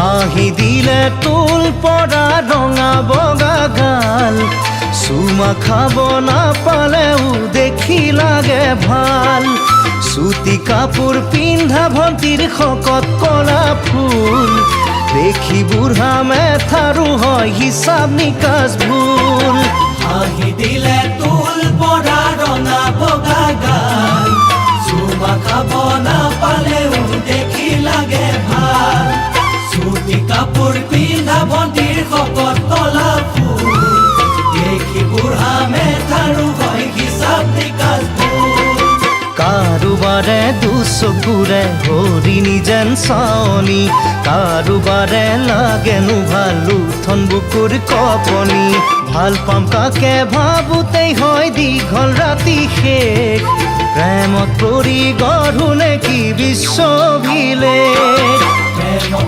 হাঁহি দিলে তোল পৰা ৰঙা বগা গাল চুমা খাব নাপালেও দেখি লাগে ভাল চুটি কাপোৰ পিন্ধা ভণ্টিৰ শকত কলা ফুল দেখি বুঢ়া মেথাৰো হয় হিচাপ নিকাচ ভুল হাঁহি দিলে তোল পৰা ৰঙা বগা গাল চুমা খাব নাপালেও দেখি লাগে ভাল চুটি কাপোৰ পিন্ধা ভণ্টিৰ শকত কলা ফুল দেখি বুঢ়া মেথাৰো হয় হিচাপ নিকাচ ভুল কাৰোবাৰে দুচকুৰে হৰিণী যেন চাৱনি কাৰোবাৰে লাগেনো ভাল লুঠন বুকুৰ কপনি ভাল পাম কাকে ভাবোঁতেই হয় দীঘল ৰাতি শেষ প্ৰেমত পৰি গঢ়ো নেকি বিশ্বভিলেখ প্ৰেমত